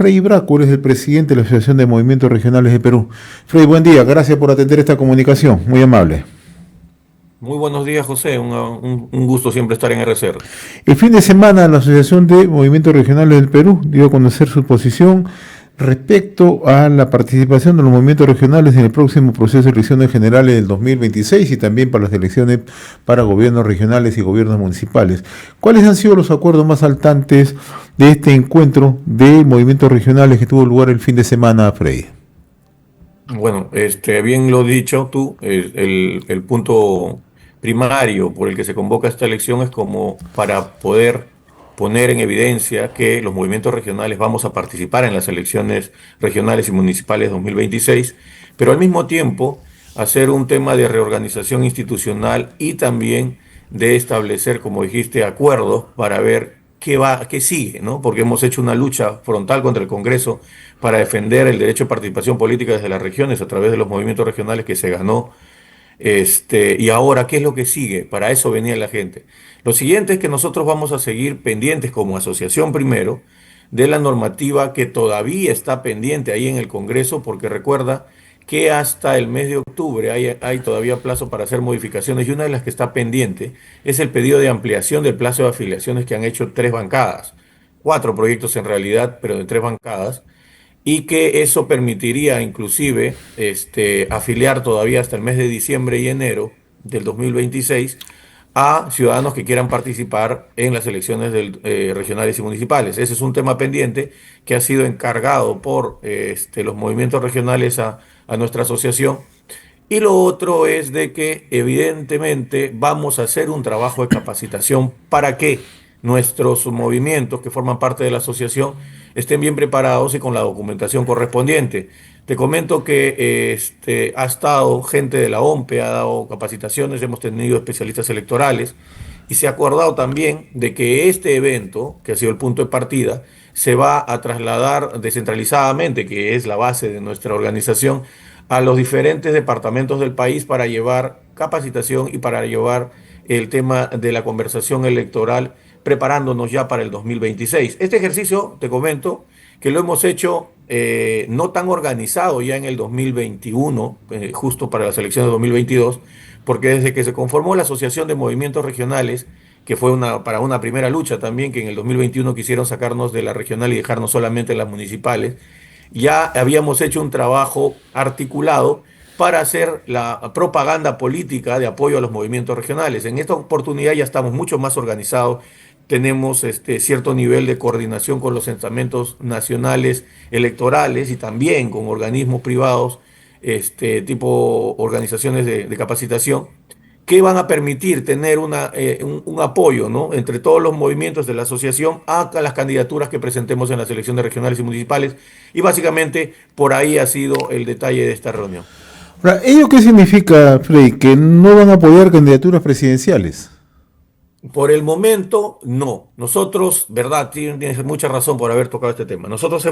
Freddy Braco, es el presidente de la Asociación de Movimientos Regionales de Perú. Freddy, buen día, gracias por atender esta comunicación, muy amable. Muy buenos días, José. Un gusto siempre estar en RCR. El fin de semana la Asociación de Movimientos Regionales del Perú dio a conocer su posición respecto a la participación de los movimientos regionales en el próximo proceso de elecciones generales del 2026 y también para las elecciones para gobiernos regionales y gobiernos municipales. ¿Cuáles han sido los acuerdos más saltantes de este encuentro de movimientos regionales que tuvo lugar el fin de semana, Freddy? Bueno, bien lo has dicho tú, el punto primario por el que se convoca esta elección es como para poder poner en evidencia que los movimientos regionales vamos a participar en las elecciones regionales y municipales 2026, pero al mismo tiempo hacer un tema de reorganización institucional y también de establecer, como dijiste, acuerdos para ver qué sigue, ¿no? Porque hemos hecho una lucha frontal contra el Congreso para defender el derecho de participación política desde las regiones a través de los movimientos regionales que se ganó. Y ahora, ¿qué es lo que sigue? Para eso venía la gente. Lo siguiente es que nosotros vamos a seguir pendientes como asociación primero de la normativa que todavía está pendiente ahí en el Congreso, porque recuerda que hasta el mes de octubre hay todavía plazo para hacer modificaciones y una de las que está pendiente es el pedido de ampliación del plazo de afiliaciones que han hecho tres bancadas, cuatro proyectos en realidad, pero de tres bancadas y que eso permitiría inclusive afiliar todavía hasta el mes de diciembre y enero del 2026 a ciudadanos que quieran participar en las elecciones regionales y municipales. Ese es un tema pendiente que ha sido encargado por los movimientos regionales a nuestra asociación. Y lo otro es de que evidentemente vamos a hacer un trabajo de capacitación para que nuestros movimientos que forman parte de la asociación estén bien preparados y con la documentación correspondiente. Te comento que ha estado gente de la OMPE, ha dado capacitaciones, hemos tenido especialistas electorales y se ha acordado también de que este evento, que ha sido el punto de partida, se va a trasladar descentralizadamente, que es la base de nuestra organización, a los diferentes departamentos del país para llevar capacitación y para llevar el tema de la conversación electoral, preparándonos ya para el 2026. Este ejercicio, te comento, que lo hemos hecho no tan organizado ya en el 2021, justo para las elecciones de 2022, porque desde que se conformó la Asociación de Movimientos Regionales, que fue para una primera lucha también, que en el 2021 quisieron sacarnos de la regional y dejarnos solamente en las municipales, ya habíamos hecho un trabajo articulado para hacer la propaganda política de apoyo a los movimientos regionales. En esta oportunidad ya estamos mucho más organizados, tenemos cierto nivel de coordinación con los estamentos nacionales electorales y también con organismos privados, tipo organizaciones de capacitación que van a permitir tener un apoyo, ¿no?, entre todos los movimientos de la asociación a las candidaturas que presentemos en las elecciones regionales y municipales. Y básicamente por ahí ha sido el detalle de esta reunión. Ahora, ¿ello qué significa, Freddy? ¿Que no van a apoyar candidaturas presidenciales? Por el momento, no. Nosotros, verdad, tienes mucha razón por haber tocado este tema. Nosotros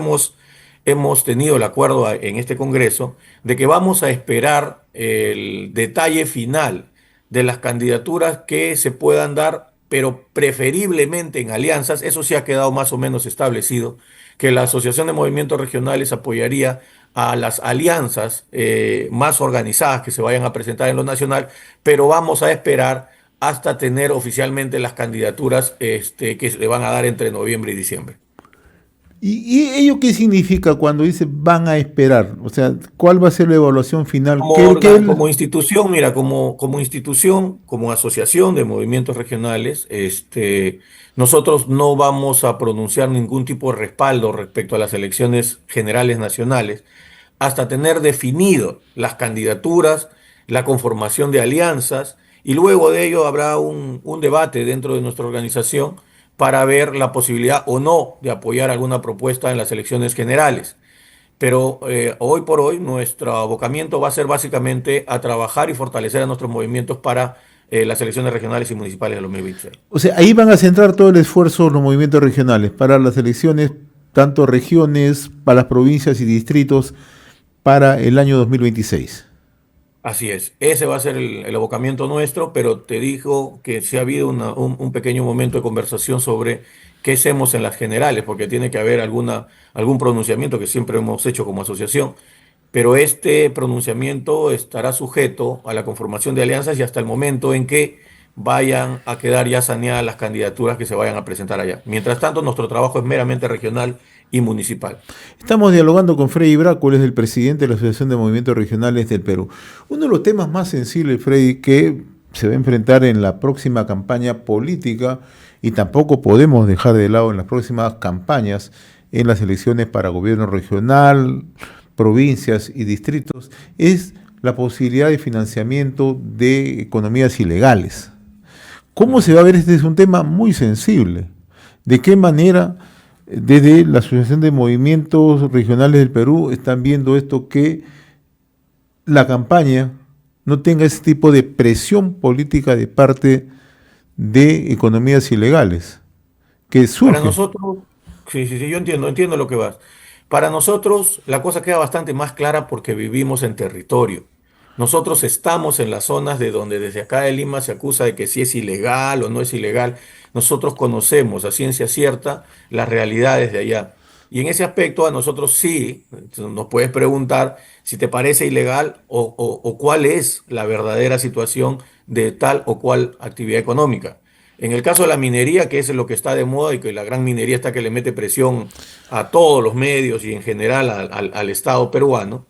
hemos tenido el acuerdo en este Congreso de que vamos a esperar el detalle final de las candidaturas que se puedan dar, pero preferiblemente en alianzas. Eso sí ha quedado más o menos establecido, que la Asociación de Movimientos Regionales apoyaría a las alianzas más organizadas que se vayan a presentar en lo nacional, pero vamos a esperar hasta tener oficialmente las candidaturas que se van a dar entre noviembre y diciembre. ¿Y ello qué significa cuando dice van a esperar? O sea, ¿cuál va a ser la evaluación final? Como institución, mira, como institución, como asociación de movimientos regionales, nosotros no vamos a pronunciar ningún tipo de respaldo respecto a las elecciones generales nacionales hasta tener definido las candidaturas, la conformación de alianzas, y luego de ello habrá un debate dentro de nuestra organización para ver la posibilidad o no de apoyar alguna propuesta en las elecciones generales. Pero hoy por hoy nuestro abocamiento va a ser básicamente a trabajar y fortalecer a nuestros movimientos para las elecciones regionales y municipales de 2026. O sea, ahí van a centrar todo el esfuerzo los movimientos regionales para las elecciones, tanto regiones, para las provincias y distritos, para el año 2026. Así es, ese va a ser el abocamiento nuestro, pero te dijo que sí ha habido un pequeño momento de conversación sobre qué hacemos en las generales, porque tiene que haber algún pronunciamiento que siempre hemos hecho como asociación, pero este pronunciamiento estará sujeto a la conformación de alianzas y hasta el momento en que vayan a quedar ya saneadas las candidaturas que se vayan a presentar allá. Mientras tanto, nuestro trabajo es meramente regional y municipal. Estamos dialogando con Freddy Braco, él es el presidente de la Asociación de Movimientos Regionales del Perú. Uno de los temas más sensibles, Freddy, que se va a enfrentar en la próxima campaña política, y tampoco podemos dejar de lado en las próximas campañas, en las elecciones para gobierno regional, provincias y distritos, es la posibilidad de financiamiento de economías ilegales. ¿Cómo se va a ver? Este es un tema muy sensible. ¿De qué manera desde la Asociación de Movimientos Regionales del Perú están viendo esto, que la campaña no tenga ese tipo de presión política de parte de economías ilegales que Para surge? nosotros, sí, sí, sí, yo entiendo lo que vas. Para nosotros la cosa queda bastante más clara porque vivimos en territorio. Nosotros estamos en las zonas de donde desde acá de Lima se acusa de que si es ilegal o no es ilegal. Nosotros conocemos a ciencia cierta las realidades de allá. Y en ese aspecto a nosotros sí nos puedes preguntar si te parece ilegal o cuál es la verdadera situación de tal o cual actividad económica. En el caso de la minería, que es lo que está de moda y que la gran minería está que le mete presión a todos los medios y en general al Estado peruano,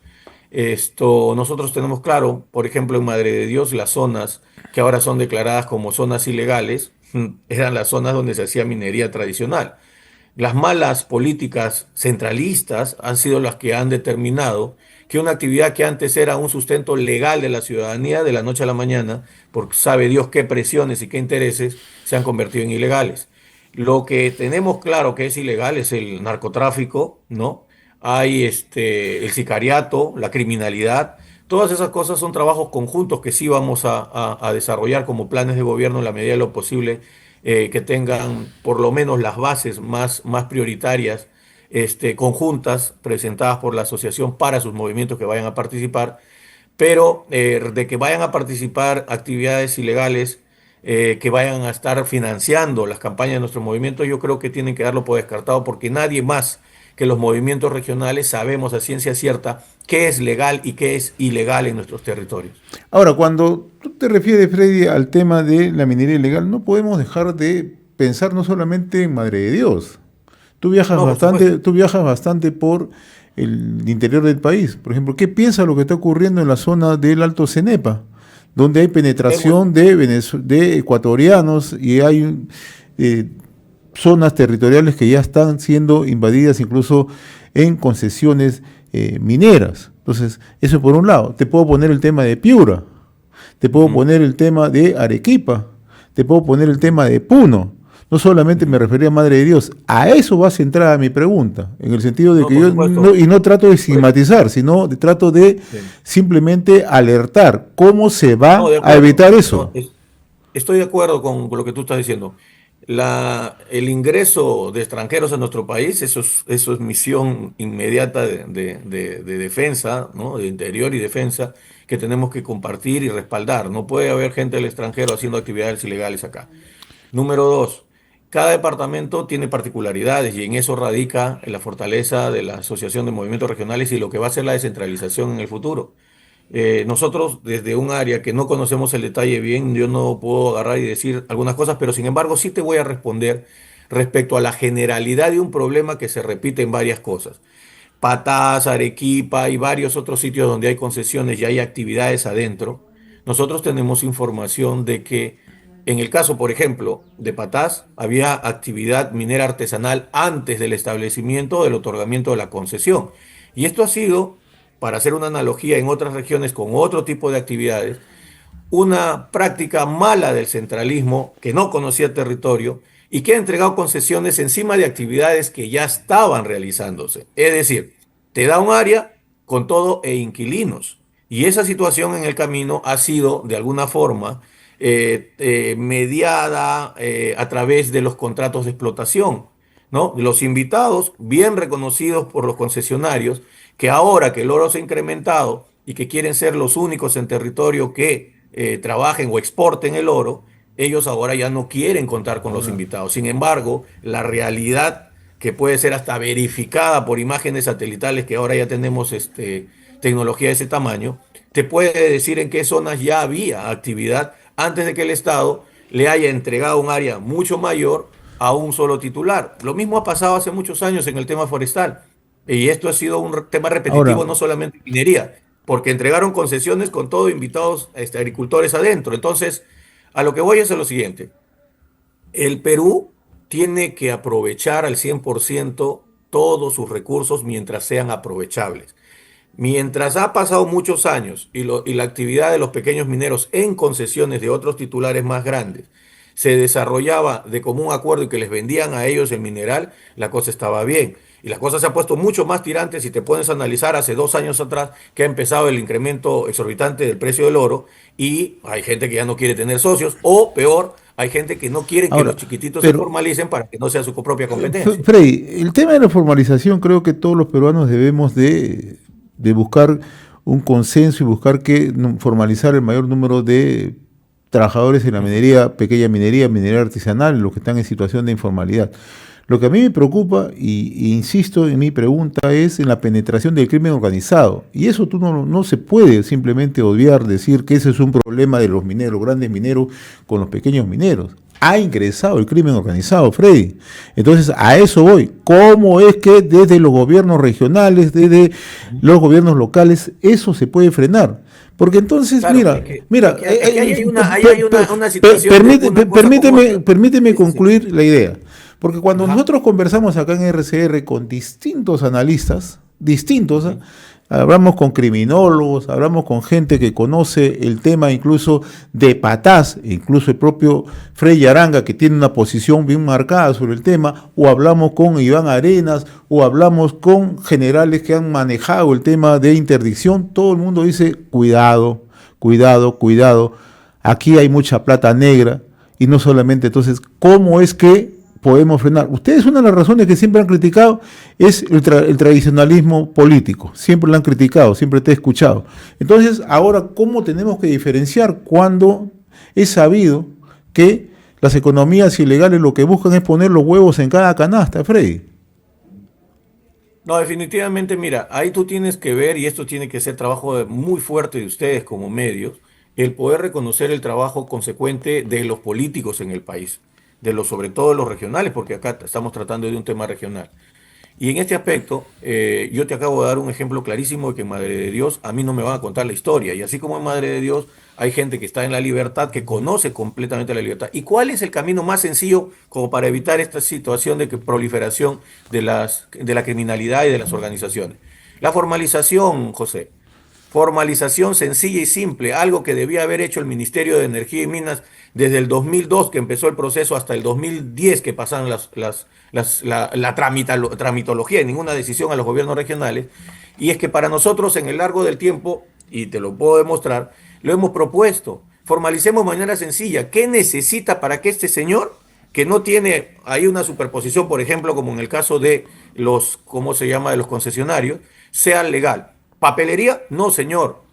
nosotros tenemos claro, por ejemplo, en Madre de Dios, las zonas que ahora son declaradas como zonas ilegales, eran las zonas donde se hacía minería tradicional. Las malas políticas centralistas han sido las que han determinado que una actividad que antes era un sustento legal de la ciudadanía de la noche a la mañana, porque sabe Dios qué presiones y qué intereses, se han convertido en ilegales. Lo que tenemos claro que es ilegal es el narcotráfico, ¿no? Hay el sicariato, la criminalidad. Todas esas cosas son trabajos conjuntos que sí vamos a desarrollar como planes de gobierno en la medida de lo posible, que tengan por lo menos las bases más prioritarias, conjuntas, presentadas por la asociación para sus movimientos que vayan a participar, pero de que vayan a participar actividades ilegales, que vayan a estar financiando las campañas de nuestro movimiento, yo creo que tienen que darlo por descartado porque nadie más que los movimientos regionales sabemos a ciencia cierta qué es legal y qué es ilegal en nuestros territorios. Ahora, cuando tú te refieres, Freddy, al tema de la minería ilegal, no podemos dejar de pensar no solamente en Madre de Dios. No, por supuesto. Tú viajas bastante por el interior del país. Por ejemplo, ¿qué piensas lo que está ocurriendo en la zona del Alto Cenepa, donde hay Hemos, penetración de, de ecuatorianos y hay eh, zonas territoriales que ya están siendo invadidas incluso en concesiones mineras? Entonces, eso por un lado. Te puedo poner el tema de Piura, te puedo Ujú, poner el tema de Arequipa, te puedo poner el tema de Puno. No solamente me ujú. refería a Madre de Dios, a eso va centrada mi pregunta, en el sentido de No, que por yo no, supuesto. y no trato de Por eso. estigmatizar, sino trato de Sí. simplemente alertar cómo se No, va de a acuerdo. evitar No, eso. estoy de acuerdo con lo que tú estás diciendo. El ingreso de extranjeros a nuestro país, eso es misión inmediata de defensa, ¿no? De interior y defensa, que tenemos que compartir y respaldar. No puede haber gente del extranjero haciendo actividades ilegales acá. Número dos, cada departamento tiene particularidades y en eso radica la fortaleza de la Asociación de Movimientos Regionales y lo que va a ser la descentralización en el futuro. Nosotros desde un área que no conocemos el detalle bien, yo no puedo agarrar y decir algunas cosas, pero sin embargo sí te voy a responder respecto a la generalidad de un problema que se repite en varias cosas. Patás, Arequipa y varios otros sitios donde hay concesiones y hay actividades adentro. Nosotros tenemos información de que en el caso, por ejemplo, de Patás, había actividad minera artesanal antes del establecimiento del otorgamiento de la concesión. Y esto ha sido, para hacer una analogía en otras regiones con otro tipo de actividades, una práctica mala del centralismo que no conocía territorio y que ha entregado concesiones encima de actividades que ya estaban realizándose. Es decir, te da un área con todo e inquilinos. Y esa situación en el camino ha sido, de alguna forma, mediada a través de los contratos de explotación, ¿no? Los invitados, bien reconocidos por los concesionarios, que ahora que el oro se ha incrementado y que quieren ser los únicos en territorio que trabajen o exporten el oro, ellos ahora ya no quieren contar con los invitados. Sin embargo, la realidad que puede ser hasta verificada por imágenes satelitales, que ahora ya tenemos tecnología de ese tamaño, te puede decir en qué zonas ya había actividad antes de que el Estado le haya entregado un área mucho mayor a un solo titular. Lo mismo ha pasado hace muchos años en el tema forestal. Y esto ha sido un tema Ahora, repetitivo no solamente en minería, porque entregaron concesiones con todo invitados agricultores adentro. Entonces, a lo que voy es a lo siguiente. El Perú tiene que aprovechar al 100% todos sus recursos mientras sean aprovechables. Mientras ha pasado muchos años y la actividad de los pequeños mineros en concesiones de otros titulares más grandes se desarrollaba de común acuerdo y que les vendían a ellos el mineral, la cosa estaba bien. Y la cosa se ha puesto mucho más tirante si te puedes analizar hace 2 años atrás que ha empezado el incremento exorbitante del precio del oro y hay gente que ya no quiere tener socios o peor, hay gente que no quiere que los ahora, chiquititos se pero formalicen para que no sea su propia competencia. Freddy, el tema de la formalización creo que todos los peruanos debemos de buscar un consenso y buscar que formalizar el mayor número de trabajadores en la minería, pequeña minería, minería artesanal, los que están en situación de informalidad. Lo que a mí me preocupa, y insisto en mi pregunta, es en la penetración del crimen organizado. Y eso tú no se puede simplemente obviar, decir que ese es un problema de los mineros, los grandes mineros con los pequeños mineros. Ha ingresado el crimen organizado, Freddy. Entonces, a eso voy. ¿Cómo es que desde los gobiernos regionales, desde los gobiernos locales, eso se puede frenar? Porque entonces, Claro, mira, mira, aquí hay una situación de una cosa como otra. permíteme Sí, sí. concluir la idea. Porque cuando Ajá. nosotros conversamos acá en RCR con distintos analistas, distintos, ¿ah? Ujú. Hablamos con criminólogos, hablamos con gente que conoce el tema incluso de patás, incluso el propio Frei Aranga, que tiene una posición bien marcada sobre el tema, o hablamos con Iván Arenas, o hablamos con generales que han manejado el tema de interdicción. Todo el mundo dice, cuidado, cuidado, cuidado, aquí hay mucha plata negra, y no solamente. Entonces, ¿cómo es que podemos frenar? Ustedes, una de las razones que siempre han criticado es el tradicionalismo político. Siempre lo han criticado, siempre te he escuchado. Entonces, ahora, ¿cómo tenemos que diferenciar cuando es sabido que las economías ilegales lo que buscan es poner los huevos en cada canasta, Freddy? No, definitivamente, mira, ahí tú tienes que ver, y esto tiene que ser trabajo muy fuerte de ustedes como medios, el poder reconocer el trabajo consecuente de los políticos en el país, sobre todo los regionales, porque acá estamos tratando de un tema regional. Y en este aspecto, yo te acabo de dar un ejemplo clarísimo de que en Madre de Dios a mí no me van a contar la historia. Y así como en Madre de Dios hay gente que está en la libertad, que conoce completamente la libertad. ¿Y cuál es el camino más sencillo como para evitar esta situación de proliferación de la criminalidad y de las organizaciones? La formalización, José. Formalización sencilla y simple, algo que debía haber hecho el Ministerio de Energía y Minas desde el 2002 que empezó el proceso hasta el 2010 que pasaron la tramitología y ninguna decisión a los gobiernos regionales. Y es que para nosotros en el largo del tiempo, y te lo puedo demostrar, lo hemos propuesto. Formalicemos de manera sencilla. ¿Qué necesita para que este señor, que no tiene ahí una superposición, por ejemplo, como en el caso de los, ¿cómo se llama?, de los concesionarios, sea legal? ¿Papelería? No, señor.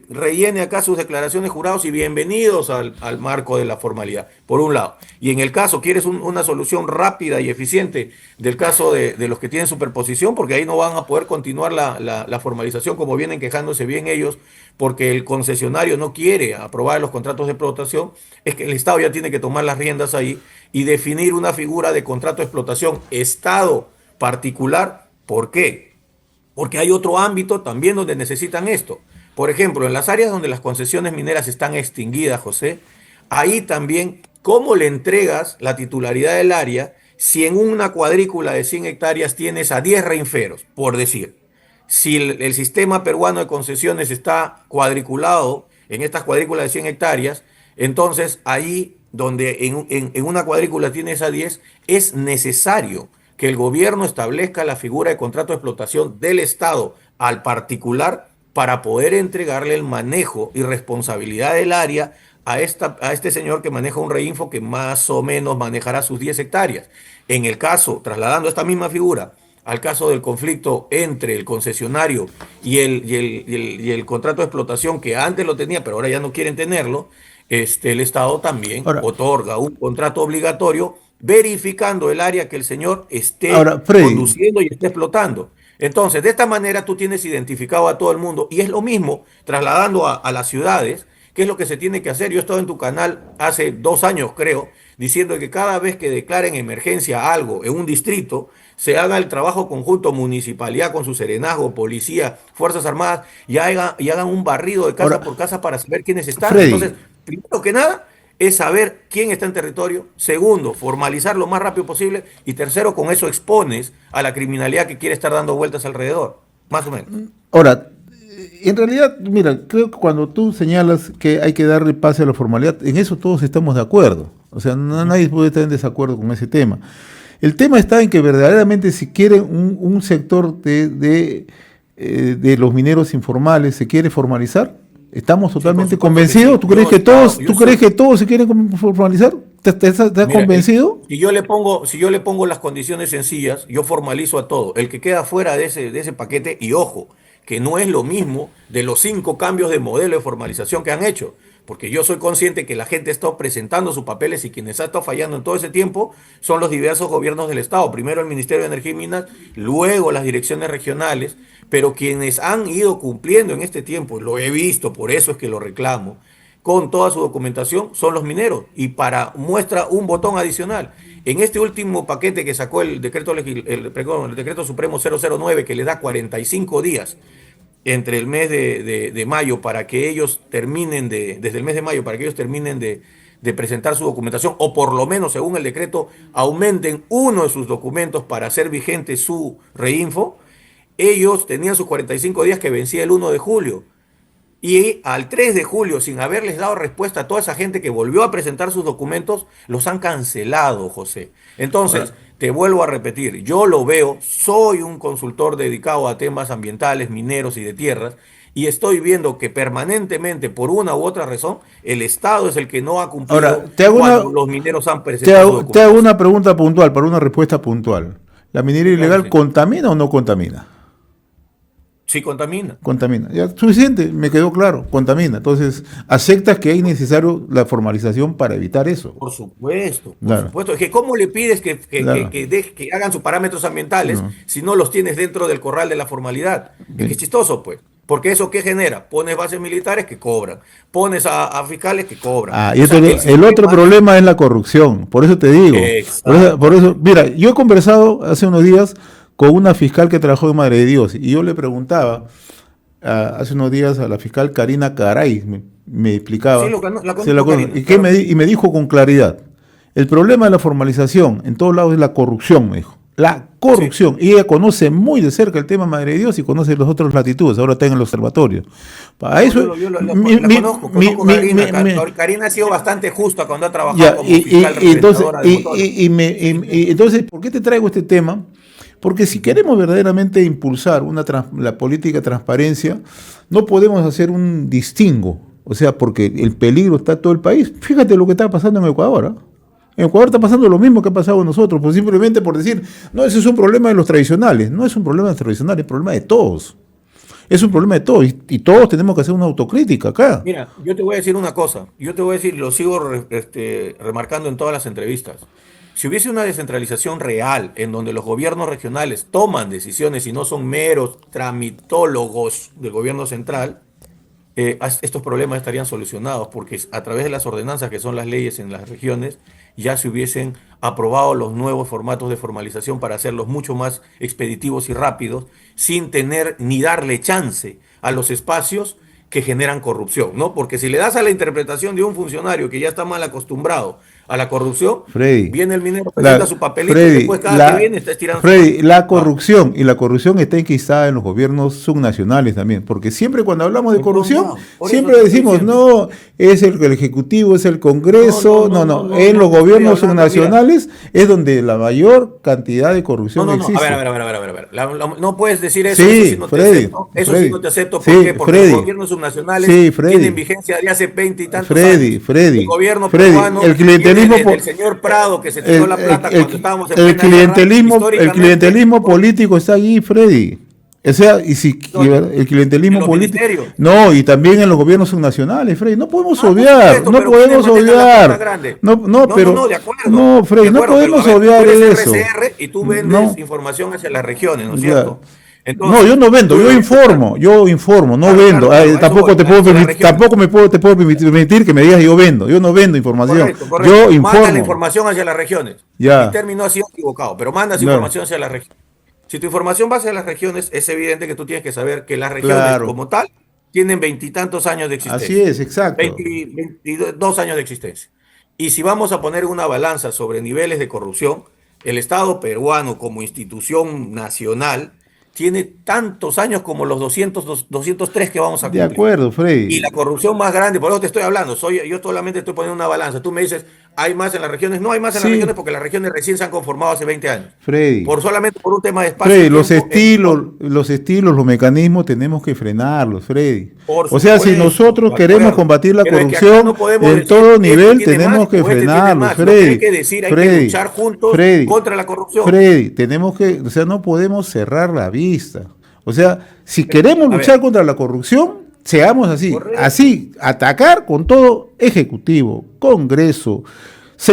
Rellene acá sus declaraciones jurados y bienvenidos al marco de la formalidad, por un lado. Y en el caso, quieres una solución rápida y eficiente del caso de los que tienen superposición, porque ahí no van a poder continuar la formalización como vienen quejándose bien ellos, porque el concesionario no quiere aprobar los contratos de explotación, es que el Estado ya tiene que tomar las riendas ahí y definir una figura de contrato de explotación Estado particular. ¿Por qué? Porque hay otro ámbito también donde necesitan esto. Por ejemplo, en las áreas donde las concesiones mineras están extinguidas, José, ahí también, ¿cómo le entregas la titularidad del área si en una cuadrícula de 100 hectáreas tienes a 10 reinferos, por decir? Si el sistema peruano de concesiones está cuadriculado en estas cuadrículas de 100 hectáreas, entonces ahí donde en una cuadrícula tienes a 10, es necesario que el gobierno establezca la figura de contrato de explotación del Estado al particular para poder entregarle el manejo y responsabilidad del área a este señor que maneja un reinfo que más o menos manejará sus 10 hectáreas. En el caso, trasladando esta misma figura al caso del conflicto entre el concesionario y el contrato de explotación que antes lo tenía, pero ahora ya no quieren tenerlo, el Estado también Ahora, otorga un contrato obligatorio verificando el área que el señor esté ahora, Freddy, conduciendo y esté explotando. Entonces, de esta manera tú tienes identificado a todo el mundo y es lo mismo trasladando a las ciudades, qué es lo que se tiene que hacer. Yo he estado en tu canal hace 2 años, creo, diciendo que cada vez que declaren emergencia algo en un distrito, se haga el trabajo conjunto, municipalidad con su serenazgo, policía, Fuerzas Armadas, y hagan un barrido de casa ahora, por casa para saber quiénes están. Freddy, Entonces, primero que nada, es saber quién está en territorio. Segundo, formalizar lo más rápido posible. Y tercero, con eso expones a la criminalidad que quiere estar dando vueltas alrededor. Más o menos. ahora, en realidad, mira, creo que cuando tú señalas que hay que darle pase a la formalidad, en eso todos estamos de acuerdo. O sea, nadie puede estar en desacuerdo con ese tema. El tema está en que verdaderamente si quieren un sector de los mineros informales se quiere formalizar, estamos Sí, por totalmente supuesto que sí. convencidos. ¿Tú crees que Yo crees soy. que todos se quieren formalizar? ¿Estás Mira, convencido? si yo le pongo las condiciones sencillas, yo formalizo a todo. El que queda fuera de ese paquete, y ojo, que no es lo mismo de los 5 cambios de modelo de formalización que han hecho, porque yo soy consciente que la gente está presentando sus papeles y quienes ha estado fallando en todo ese tiempo son los diversos gobiernos del Estado. Primero el Ministerio de Energía y Minas, luego las direcciones regionales, pero quienes han ido cumpliendo en este tiempo, lo he visto, por eso es que lo reclamo con toda su documentación son los mineros. Y para muestra un botón adicional. En este último paquete que sacó el decreto Supremo 009, que le da 45 días entre el mes de mayo para que ellos terminen desde el mes de mayo para que ellos terminen de presentar su documentación, o por lo menos según el decreto aumenten uno de sus documentos para hacer vigente su reinfo. Ellos tenían sus 45 días que vencía el 1 de julio. Y al 3 de julio, sin haberles dado respuesta a toda esa gente que volvió a presentar sus documentos, los han cancelado, José. Ahora, Entonces, te vuelvo a repetir, yo lo veo, soy un consultor dedicado a temas ambientales, mineros y de tierras, y estoy viendo que permanentemente, por una u otra razón, el Estado es el que no ha ahora, cumplido cuando los mineros han presentado su te hago documentación. una pregunta puntual para una respuesta puntual. ¿La minería Claro que ilegal sí. contamina o no contamina? Sí contamina. Contamina. Ya, suficiente, me quedó claro, contamina. Entonces, aceptas que es necesario la formalización para evitar eso. Por supuesto, por Claro, supuesto. Es que ¿cómo le pides claro. que hagan sus parámetros ambientales No. si no los tienes dentro del corral de la formalidad? Es que es Bien. chistoso, pues. Porque eso ¿qué genera? Pones bases militares que cobran, pones a fiscales que cobran. Y O sea, el el otro sistema... problema es la corrupción. Por eso te digo. Por eso, Exactamente. mira, yo he conversado hace unos días con una fiscal que trabajó en Madre de Dios y yo le preguntaba hace unos días a la fiscal Karina Caray, me Sí, explicaba, la se la conozco, Karina, y, claro. y me dijo con claridad, el problema de la formalización en todos lados es la corrupción, me dijo. La Sí, corrupción. Y ella conoce muy de cerca el tema Madre de Dios y conoce las otras latitudes. Ahora está en el observatorio. Para no, eso, yo la conozco, conozco a Karina. Karina ha sido bastante justa cuando ha trabajado ya, como fiscal representadora de motores. entonces, ¿por qué te traigo este tema? Porque si Ujú. queremos verdaderamente impulsar la política de transparencia, no podemos hacer un distingo. O sea, porque el peligro está en todo el país. Fíjate lo que está pasando en Ecuador. ¿Ah? En Ecuador está pasando lo mismo que ha pasado en nosotros, pues simplemente por decir, no, ese es un problema de los tradicionales. No es un problema de los tradicionales, es un problema de todos. Es un problema de todos y todos tenemos que hacer una autocrítica acá. Mira, yo te voy a decir una cosa, yo te voy a decir, lo sigo remarcando en todas las entrevistas. Si hubiese una descentralización real en donde los gobiernos regionales toman decisiones y no son meros tramitólogos del gobierno central, estos problemas estarían solucionados porque a través de las ordenanzas que son las leyes en las regiones ya se hubiesen aprobado los nuevos formatos de formalización para hacerlos mucho más expeditivos y rápidos sin tener ni darle chance a los espacios que generan corrupción, ¿no? Porque si le das a la interpretación de un funcionario que ya está mal acostumbrado a la corrupción, Freddy, viene el minero, presenta su papelito y Freddy, después cada que viene está estirando su mano. Freddy, la ¿Ah? corrupción y la corrupción está enquistada en los gobiernos subnacionales también, porque siempre cuando hablamos de En todos corrupción, lados. Por eso siempre te estoy decimos, diciendo. no, es el Ejecutivo, es el No, no, Congreso, no, no, no, no, no, en no, los no estoy gobiernos hablando, mira. subnacionales es donde la mayor cantidad de No, corrupción no, no, a ver, a existe. ver, a ver, a ver, a ver, a ver. No puedes decir eso sí Sí, no te Freddy, acepto. Eso sí Freddy, no te acepto, ¿por sí, qué? Porque los Freddy, gobiernos subnacionales sí, tienen Freddy. vigencia de hace 20 y tantos Freddy, años. El Freddy, gobierno Freddy, peruano el tiene clientelismo, del señor Prado que se tiró la plata cuando estábamos en el plena guerra, clientelismo político está allí, Freddy. O sea, el en clientelismo los político, ministerios. no, y también en los gobiernos subnacionales, Freddy, no podemos Por obviar, supuesto, no pero podemos ¿quiénes manejan la plata obviar, grande? pero, De acuerdo. no, Freddy, De no acuerdo, pero a podemos ver, tú obviar eres eso, RCR y tú vendes no, información hacia las regiones, ¿no es ya. cierto? No, yo Entonces, no vendo, tú yo deberías estar. informo, no Claro, vendo. claro, claro, a eso Tampoco voy, te puedo hacia las permitir, regiones. te puedo permitir que me digas yo vendo información, Correcto, yo correcto. Mandas la informo. información hacia las regiones. Mi Ya, término ha sido equivocado, pero mandas claro, información hacia las regiones. Si tu información va hacia las regiones, es evidente que tú tienes que saber que las regiones claro. como tal tienen veintitantos años de Así existencia, es, exacto. 22 años de existencia. Y si vamos a poner una balanza sobre niveles de corrupción, el Estado peruano como institución nacional tiene tantos años como los 203 que vamos a De cumplir. acuerdo, Y Freddy. la corrupción más grande, por eso te estoy hablando, yo solamente estoy poniendo una balanza. Tú me dices, ¿hay más en las regiones? No hay más en las regiones Sí, porque las regiones recién se han conformado hace 20 años. Freddy. Solamente por un tema de espacio y Freddy, tiempo. los mecanismos tenemos que frenarlos, Freddy. Por O sea, si supuesto, nosotros de queremos acuerdo. combatir la Pero es que acá corrupción no podemos en decir, todo este nivel, tiene más tenemos que o este tiene frenarlos, más. Lo que hay Freddy. que decir, hay que Freddy, luchar juntos Freddy, contra la corrupción. Freddy, o sea, no podemos cerrar la vista. O sea, si queremos A luchar ver, contra la corrupción, seamos correcto, atacar con todo Ejecutivo, Congreso,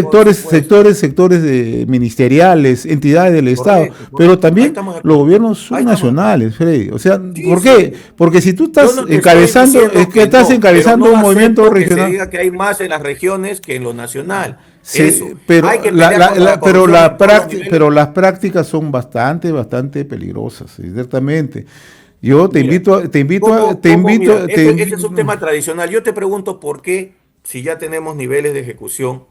por supuesto, sectores ministeriales, entidades del Estado, correcto, pero correcto. Ahí también estamos de los acuerdo. gobiernos Ahí estamos de acuerdo. subnacionales, Freddy. O sea, Sí, ¿por qué? sí. Porque si tú Yo estás no te estoy encabezando, es diciendo que que estás no, pero encabezando no un movimiento acepto que se regional. diga que hay más en las regiones que en lo nacional. Sí, Eso. Hay que pelear contra la pero, corrupción en todos los niveles. pero las prácticas son bastante peligrosas, ciertamente. Yo Mira, mira, ese es un tema tradicional. Yo te pregunto por qué, si ya tenemos niveles de ejecución,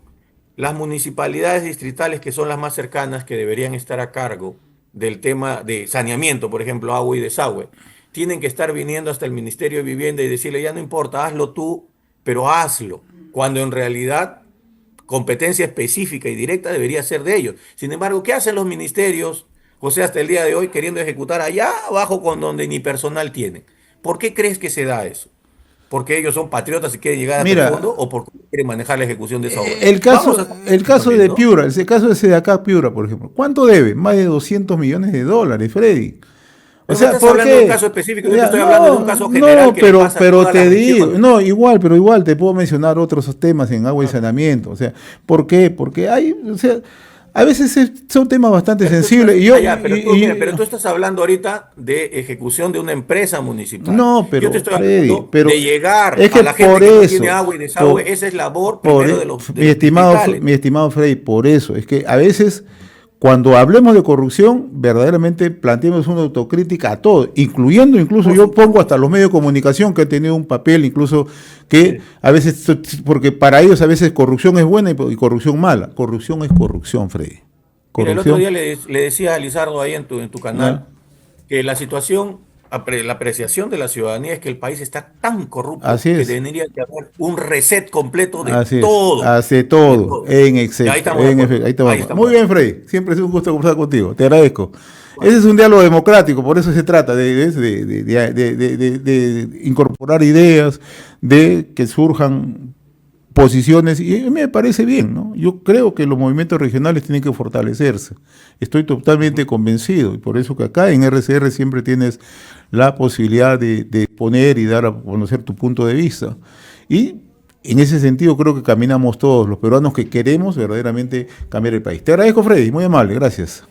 las municipalidades distritales, que son las más cercanas, que deberían estar a cargo del tema de saneamiento, por ejemplo, agua y desagüe, tienen que estar viniendo hasta el Ministerio de Vivienda y decirle, ya no importa, hazlo tú, pero hazlo, cuando en realidad competencia específica y directa debería ser de ellos. Sin embargo, ¿qué hacen los ministerios, José, hasta el día de hoy, queriendo ejecutar allá abajo con donde ni personal tienen? ¿Por qué crees que se da eso? ¿Porque ellos son patriotas y quieren llegar hasta el Mira, fondo o porque quieren manejar la ejecución de esa obra? el Vamos a caso, ser el honestos caso también, de ¿no? Piura, ese caso de acá Piura, por ejemplo, ¿cuánto debe? Más de 200 millones de dólares, Freddy. O Pero me sea, estás ¿por hablando de un qué? caso específico, yo te Ya, estoy hablando de un caso general que le pasa a pero todas las te digo, regiones. no, pero igual te puedo mencionar otros temas en agua y saneamiento. O sea, ¿por qué? Porque hay, o sea, a veces son temas bastante sensibles. Pero tú estás hablando ahorita de ejecución de una empresa municipal. No, Yo te pero estoy Freddy, hablando pero de llegar es a que la gente por que no tiene eso, agua y desagüe. Esa es labor primero de mi los distritales. estimado Freddy, por eso, es que a veces cuando hablemos de corrupción, verdaderamente planteemos una autocrítica a todo, incluyendo incluso Por yo pongo hasta supuesto. los medios de comunicación que han tenido un papel incluso que Sí. a veces, porque para ellos a veces corrupción es buena y corrupción mala. Corrupción es corrupción, Freddy. Mira, el otro Corrupción, día le decía a Lizardo ahí en tu ¿no? canal que la situación, la apreciación de la ciudadanía es que el país está tan corrupto Así que es. debería de haber un reset completo de Así es, todo. hace De todo, todo. en Y ahí excepto, estamos de en acuerdo. efecto, ahí te Ahí vamos. estamos Muy de bien, acuerdo. Freddy, siempre es un gusto conversar contigo, te agradezco. Ese Bueno, es un diálogo democrático, por eso se trata de incorporar ideas, de que surjan posiciones, y a mí me parece bien, ¿no? Yo creo que los movimientos regionales tienen que fortalecerse. Estoy totalmente convencido, y por eso que acá en RCR siempre tienes la posibilidad de exponer y dar a conocer tu punto de vista. Y en ese sentido creo que caminamos todos los peruanos que queremos verdaderamente cambiar el país. Te agradezco, Freddy, muy amable, gracias.